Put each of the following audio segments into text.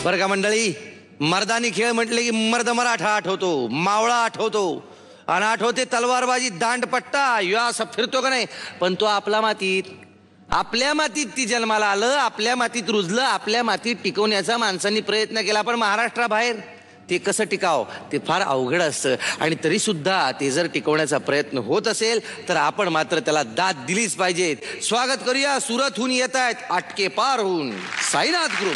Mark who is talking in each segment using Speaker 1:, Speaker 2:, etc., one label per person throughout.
Speaker 1: बरं का मंडळी, मर्दानी खेळ म्हटले की मर्द मराठा आठवतो, मावळा आठवतो आणि आठवते तलवारबाजी, दांडपट्टा. यो असं फिरतो का नाही, पण तो आपल्या मातीत ती जन्माला आलं, आपल्या मातीत रुजलं, आपल्या मातीत टिकवण्याचा माणसांनी प्रयत्न केला. पण महाराष्ट्राबाहेर ते कसं टिकाव ते फार अवघड असतं. आणि तरी सुद्धा ते जर टिकवण्याचा प्रयत्न होत असेल तर आपण मात्र त्याला दाद दिलीच पाहिजे. स्वागत करूया, सुरतहून येत आहेत आटके पारहून साईनाथ ग्रुप.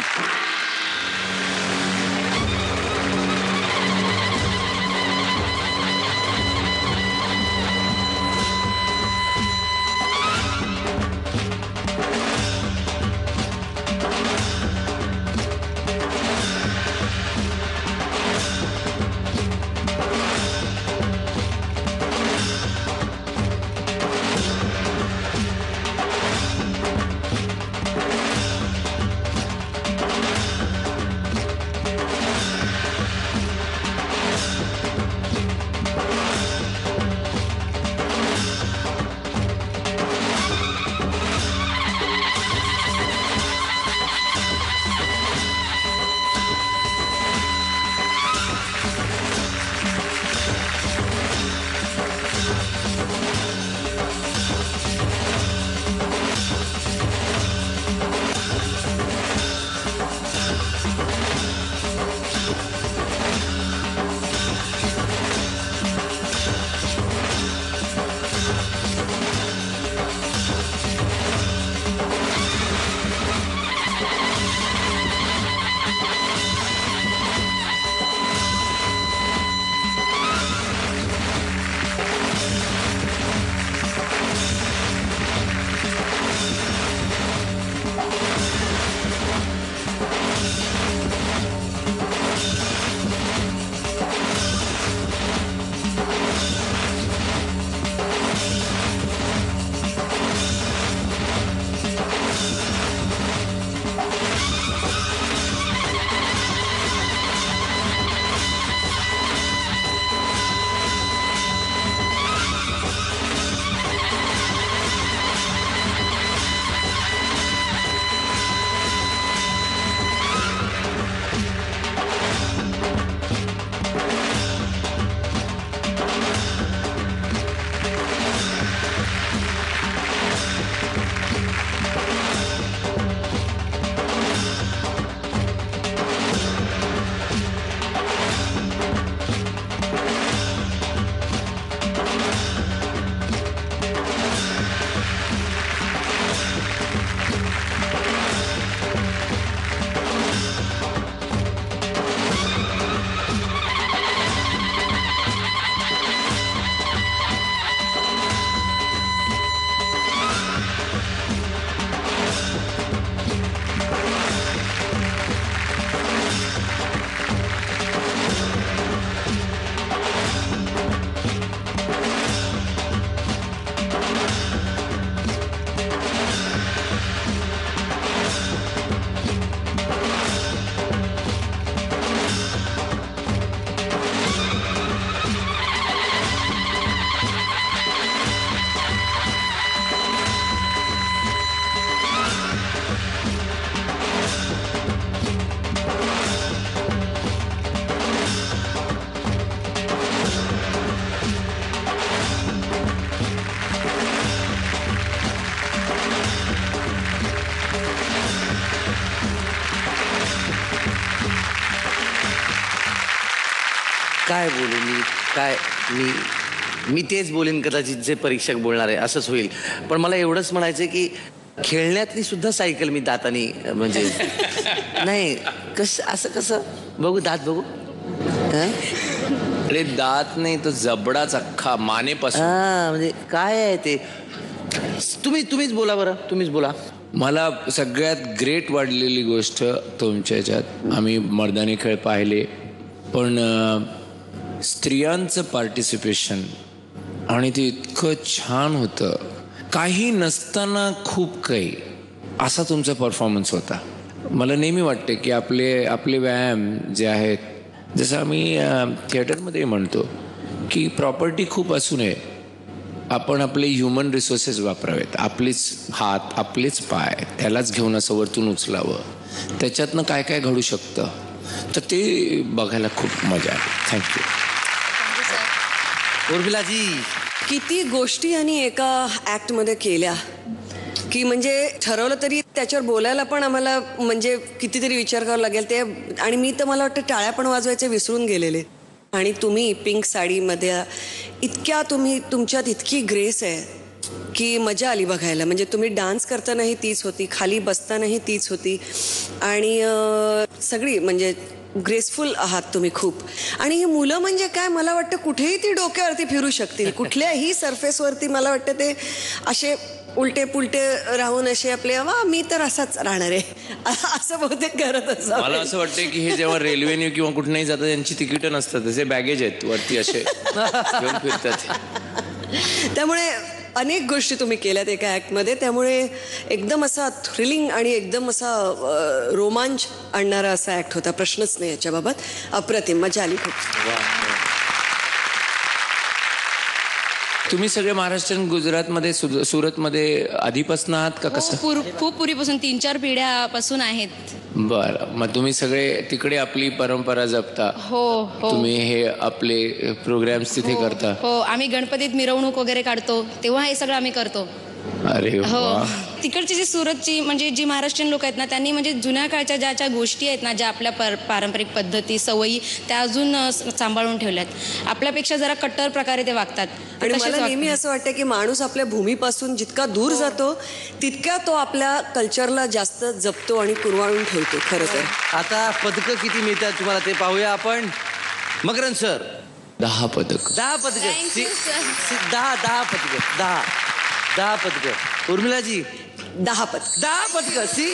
Speaker 1: काय बोलू मी तेच बोलेन कदाचित जे परीक्षक बोलणार आहे, असंच होईल. पण मला एवढंच म्हणायचं की खेळण्यातली सुद्धा सायकल मी दातानी म्हणजे नाही असं कसं बघू, दात बघू.
Speaker 2: अरे दात नाही तो जबडाच अख्खा मानेपासून.
Speaker 1: म्हणजे काय आहे ते, तुम्हीच बोला बरं, तुम्हीच बोला.
Speaker 2: मला सगळ्यात ग्रेट वाटलेली गोष्ट तुमच्या ह्याच्यात, आम्ही मर्दानी खेळ पाहिले पण स्त्रियांचं पार्टिसिपेशन आणि ते इतकं छान होतं. काही नसताना खूप काही असा तुमचा परफॉर्मन्स होता. मला नेहमी वाटते की आपले व्यायाम जे आहेत, जसं आम्ही थिएटरमध्ये म्हणतो की प्रॉपर्टी खूप असू नये आपण आपले ह्युमन रिसोर्सेस वापरावेत. आपलेच हात, आपलेच पाय, त्यालाच घेऊन असं वरतून उचलावं. त्याच्यातनं काय काय घडू शकतं, तर ते बघायला खूप मजा आली. थँक्यू.
Speaker 1: उर्मिलाजी,
Speaker 3: किती गोष्टी यांनी एका ॲक्टमध्ये केल्या की म्हणजे ठरवलं तरी त्याच्यावर बोलायला पण आम्हाला म्हणजे कितीतरी विचार करावा लागेल ते. आणि मी तर मला वाटतं टाळ्या पण वाजवायचे विसरून गेलेले. आणि तुम्ही पिंक साडीमध्ये इतक्या तुमच्यात इतकी ग्रेस आहे की मजा आली बघायला. म्हणजे तुम्ही डान्स करतानाही तीच होती, खाली बसतानाही तीच होती आणि सगळी म्हणजे ग्रेसफुल आहात तुम्ही खूप. आणि ही मुलं म्हणजे काय, मला वाटतं कुठेही ती डोक्यावरती फिरू शकतील, कुठल्याही सरफेसवरती. मला वाटतं ते असे उलटे पुलटे राहून असे आपले वा मी तर असाच राहणार आहे असं बहुतेक करत असं.
Speaker 2: मला असं वाटतं की हे जेव्हा रेल्वेने किंवा कुठेही जातात त्यांची तिकीटं नसतात, तसे बॅगेज आहेत वरती असे घेऊन फिरतात.
Speaker 3: त्यामुळे अनेक गोष्टी तुम्ही केल्यात एका ॲक्टमध्ये. त्यामुळे एकदम असा थ्रिलिंग आणि एकदम असा रोमांच आणणारा असा ॲक्ट होता, प्रश्नच नाही याच्याबाबत. अप्रतिम, मजा आली खूप.
Speaker 2: तुम्ही सगळे महाराष्ट्रीयन गुजरातमध्ये सुरतमध्ये आधीपासून आहात का कसं?
Speaker 4: खूप पूर्वीपासून 3-4 पिढ्यापासून आहेत.
Speaker 2: बरं, मग तुम्ही सगळे तिकडे आपली परंपरा जपता.
Speaker 4: हो.
Speaker 2: तुम्ही हे आपले प्रोग्राम्स तिथे करता.
Speaker 4: हो, आम्ही गणपतीत मिरवणूक वगैरे काढतो तेव्हा हे सगळं आम्ही करतो.
Speaker 2: अरे
Speaker 4: हो.
Speaker 2: वा.
Speaker 4: तिकडची जी सुरतची म्हणजे जी महाराष्ट्रीयन लोक आहेत ना, त्यांनी म्हणजे जुन्या काळच्या ज्या गोष्टी आहेत ना, ज्या आपल्या पारंपरिक पद्धती सवयी त्या अजून सांभाळून ठेवल्यात. आपल्यापेक्षा जरा कट्टर प्रकारे ते वागतात.
Speaker 3: आणि मला नेहमी असं वाटतं की माणूस आपल्या भूमीपासून जितका दूर जातो तितका तो आपल्या कल्चरला जास्त जपतो आणि कुरवाळून ठेवतो खरं तर.
Speaker 1: आता पदकं किती मिळतात तुम्हाला ते पाहूया आपण. मकरंद सर,
Speaker 2: 10 पदक.
Speaker 1: 10 पदकं.
Speaker 4: Thank you, sir.
Speaker 1: 10 पदकं. 10 पदकं. उर्मिलाजी,
Speaker 3: 10 पदक.
Speaker 1: 10 पदकं. सी